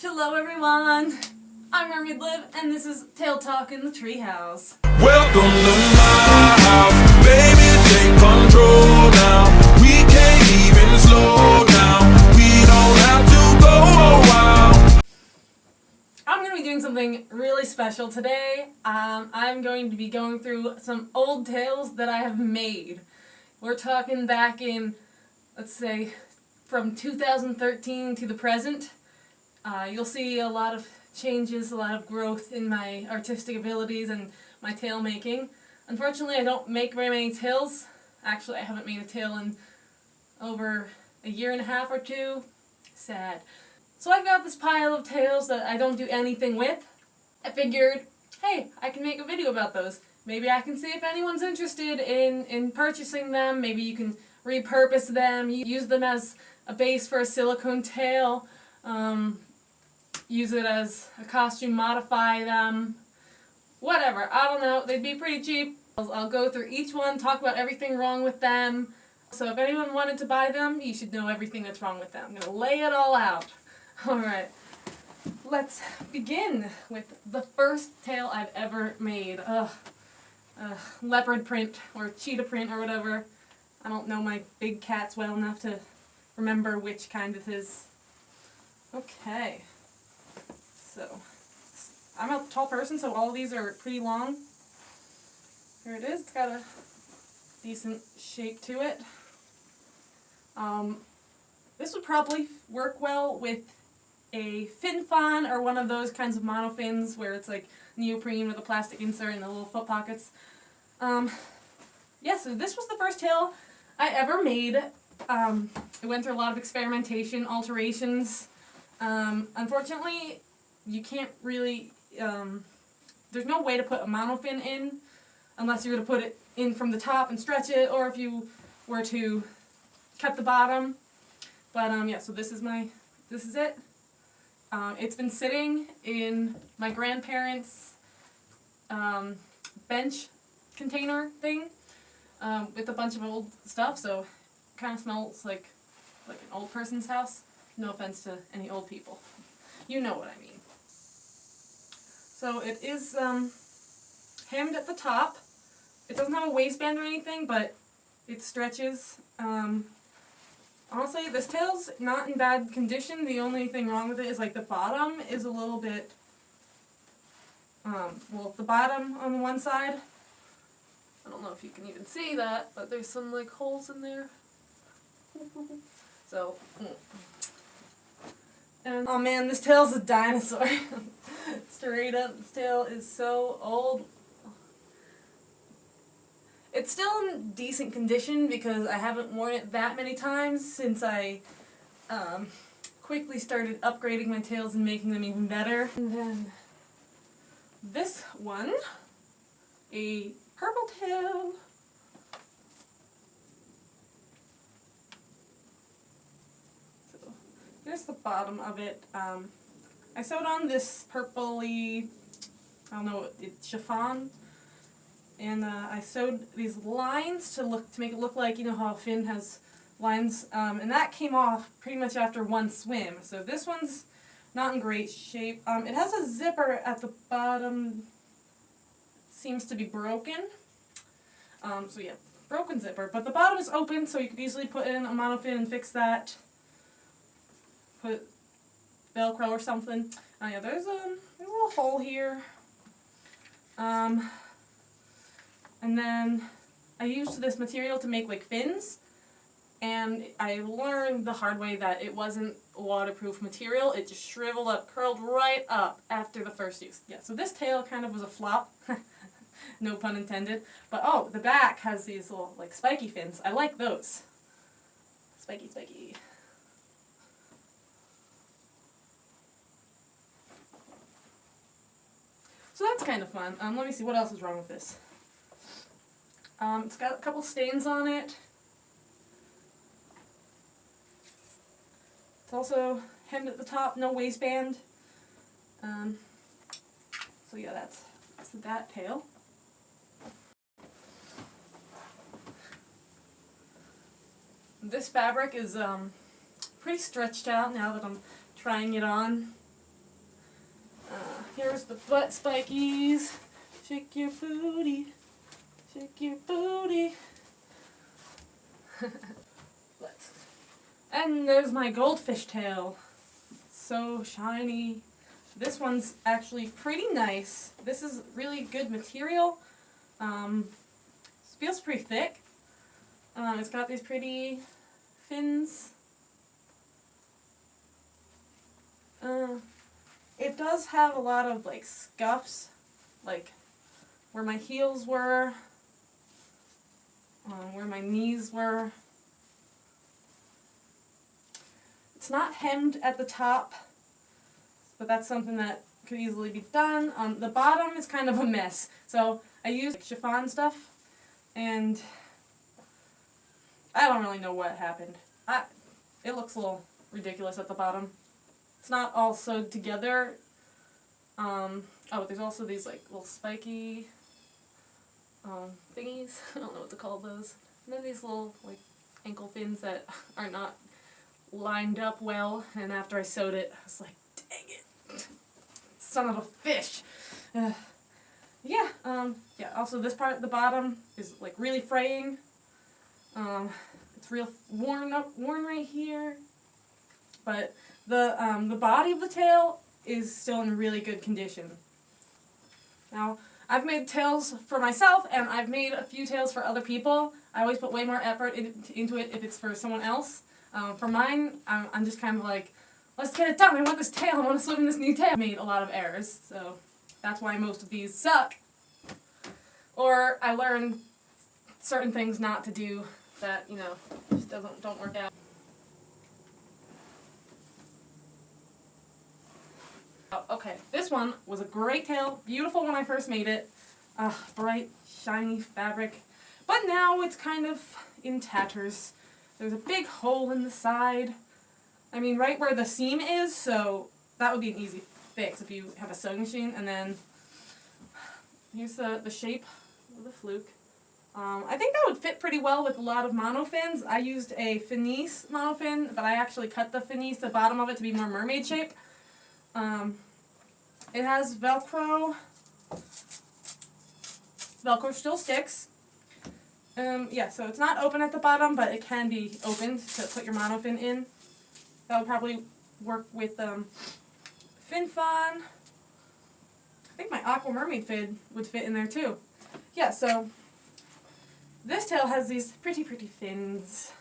Hello everyone, I'm Mermaid Liv, and this is Tail Talk in the Treehouse. Welcome to my house, baby, take control now. We can't even slow down, we don't have to go a while. I'm going to be doing something really special today. I'm going to be going through some old tails that I have made. We're talking back in, let's say, from 2013 to the present. You'll see a lot of changes, a lot of growth in my artistic abilities and my tail making. Unfortunately, I don't make very many tails. Actually, I haven't made a tail in over a year and a half or two. Sad. So I've got this pile of tails that I don't do anything with. I figured, hey, I can make a video about those. Maybe I can see if anyone's interested in purchasing them. Maybe you can repurpose them, use them as a base for a silicone tail. Use it as a costume, modify them, whatever. I don't know. They'd be pretty cheap. I'll go through each one, talk about everything wrong with them. So if anyone wanted to buy them, you should know everything that's wrong with them. I'm going to lay it all out. Alright, let's begin with the first tail I've ever made. Leopard print or cheetah print or whatever. I don't know my big cats well enough to remember which kind it is. Okay. So, I'm a tall person, so all of these are pretty long. Here it is. It's got a decent shape to it. This would probably work well with a fin fawn or one of those kinds of monofins where it's like neoprene with a plastic insert and the little foot pockets. Yeah, so this was the first tail I ever made. It went through a lot of experimentation, alterations. Unfortunately, you can't really, there's no way to put a monofin in unless you were to put it in from the top and stretch it, or if you were to cut the bottom. But yeah, so this is it. It's been sitting in my grandparents' bench container thing with a bunch of old stuff, so it kind of smells like an old person's house. No offense to any old people. You know what I mean. So it is hemmed at the top. It doesn't have a waistband or anything, but it stretches. Honestly, this tail's not in bad condition. The only thing wrong with it is like the bottom is a little bit, well, the bottom on the one side, I don't know if you can even see that, but there's some like holes in there. So, and oh man, this tail's a dinosaur. Straight up, this tail is so old. It's still in decent condition because I haven't worn it that many times since I quickly started upgrading my tails and making them even better. And then this one, a purple tail. So here's the bottom of it. I sewed on this purpley, I don't know, it's chiffon. And I sewed these lines to make it look like, you know how a fin has lines, and that came off pretty much after one swim. So this one's not in great shape. It has a zipper at the bottom, seems to be broken. So yeah, broken zipper. But the bottom is open, so you could easily put in a monofin and fix that. Put Velcro or something. Oh yeah, there's a little hole here. And then I used this material to make like fins, and I learned the hard way that it wasn't waterproof material. It just shriveled up, curled right up after the first use. Yeah, so this tail kind of was a flop. No pun intended. But oh, the back has these little like spiky fins. I like those. Spiky, spiky. So that's kind of fun. Let me see what else is wrong with this. It's got a couple stains on it. It's also hemmed at the top, no waistband. So yeah, that's that tail. This fabric is pretty stretched out now that I'm trying it on. Here's the butt spikies. Shake your booty. Shake your booty. And there's my goldfish tail. So shiny. This one's actually pretty nice. This is really good material. It feels pretty thick. It's got these pretty fins. It does have a lot of like scuffs, like where my heels were, where my knees were. It's not hemmed at the top, but that's something that could easily be done. The bottom is kind of a mess, so I used like, chiffon stuff, and I don't really know what happened. It looks a little ridiculous at the bottom. It's not all sewed together. Oh, there's also these like little spiky thingies. I don't know what to call those. And then these little like ankle fins that are not lined up well. And after I sewed it, I was like, dang it, son of a fish. Yeah. Also, this part at the bottom is like really fraying. It's real worn right here. But the body of the tail is still in really good condition. Now, I've made tails for myself, and I've made a few tails for other people. I always put way more effort into it if it's for someone else. For mine, I'm just kind of like, let's get it done. I want this tail. I want to swim in this new tail. I made a lot of errors, so that's why most of these suck. Or I learned certain things not to do that, you know, just don't work out. Okay, this one was a great tail, beautiful when I first made it, bright, shiny fabric, but now it's kind of in tatters. There's a big hole in the side, I mean right where the seam is, so that would be an easy fix if you have a sewing machine. And then here's the shape of the fluke. I think that would fit pretty well with a lot of monofins. I used a finesse monofin, but I actually cut the finesse, the bottom of it, to be more mermaid shape. It has Velcro. Velcro still sticks. Yeah, so it's not open at the bottom, but it can be opened to put your monofin in. That would probably work with fin fun. I think my aqua mermaid fin would fit in there too. Yeah, so this tail has these pretty fins.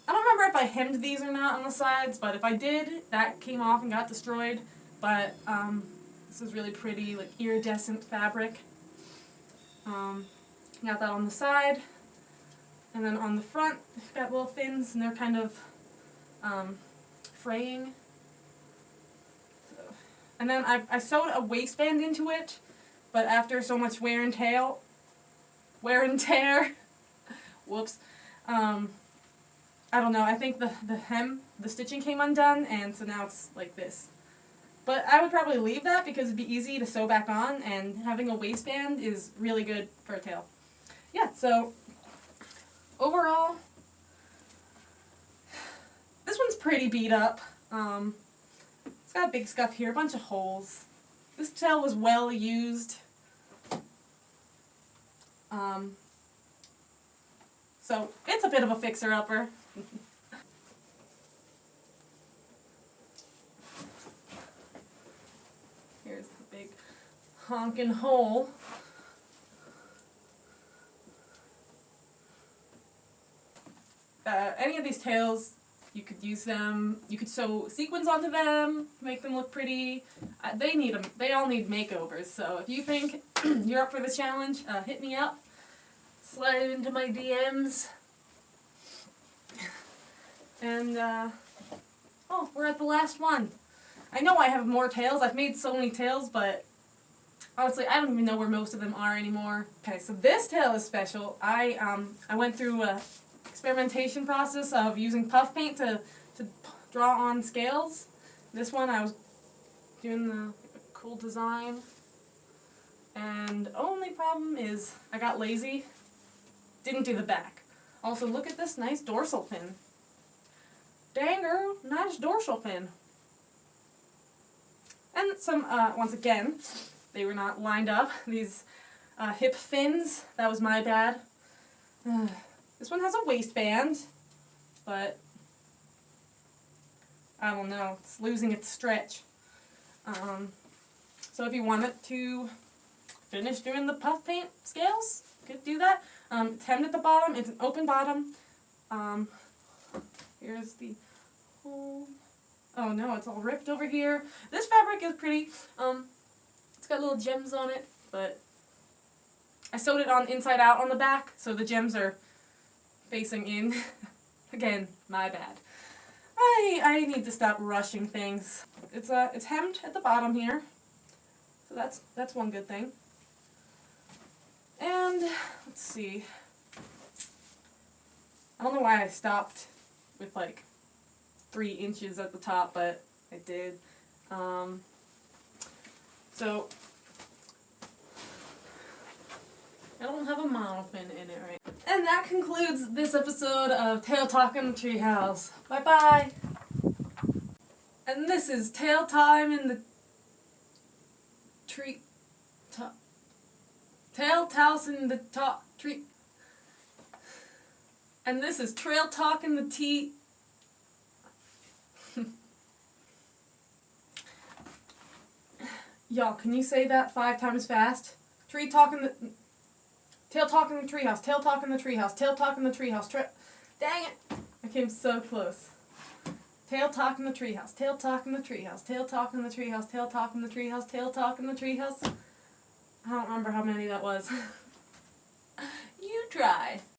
I don't remember if I hemmed these or not on the sides, but if I did, that came off and got destroyed. But this is really pretty, like iridescent fabric. Got that on the side, and then on the front, it's got little fins, and they're kind of fraying. So, and then I sewed a waistband into it, but after so much wear and tear, whoops. I don't know, I think the stitching came undone, and so now it's like this. But I would probably leave that because it'd be easy to sew back on, and having a waistband is really good for a tail. Yeah, so overall, this one's pretty beat up. It's got a big scuff here, a bunch of holes. This tail was well used. So it's a bit of a fixer-upper. Here's the big honkin' hole. Any of these tails, you could use them. You could sew sequins onto them, make them look pretty. They need them. They all need makeovers. So if you think you're up for this challenge, hit me up. Slide into my DMs. And, oh, we're at the last one. I know I have more tails. I've made so many tails, but honestly, I don't even know where most of them are anymore. Okay, so this tail is special. I went through a experimentation process of using puff paint to draw on scales. This one I was doing the cool design, and only problem is I got lazy. Didn't do the back. Also, look at this nice dorsal fin. Dang girl, nice dorsal fin. And some, once again, they were not lined up. These hip fins, that was my bad. This one has a waistband, but I don't know, it's losing its stretch. So if you wanted to finish doing the puff paint scales, you could do that. It's hemmed at the bottom, it's an open bottom. Here's the whole, oh no, it's all ripped over here. This fabric is pretty, it's got little gems on it, but I sewed it on inside out on the back, so the gems are facing in. Again, my bad. I need to stop rushing things. It's hemmed at the bottom here, so that's one good thing. And let's see. I don't know why I stopped with like 3 inches at the top, but I did. So I don't have a monofin in it right. And that concludes this episode of Tail Talk in the Treehouse. Bye bye. And this is Tail Time in the Tree. Tail Towels in the Top Tree. And this is Trail Talk in the Tea. Y'all, can you say that 5 times fast? Tree Talk in the. Tail Talk in the Treehouse. Tail Talk in the Treehouse. Tail Talk in the Treehouse. Dang it! I came so close. Tail Talk in the Treehouse. Tail Talk in the Treehouse. Tail Talk in the Treehouse. Tail Talk in the Treehouse. Tail Talk in the Treehouse. I don't remember how many that was. You try.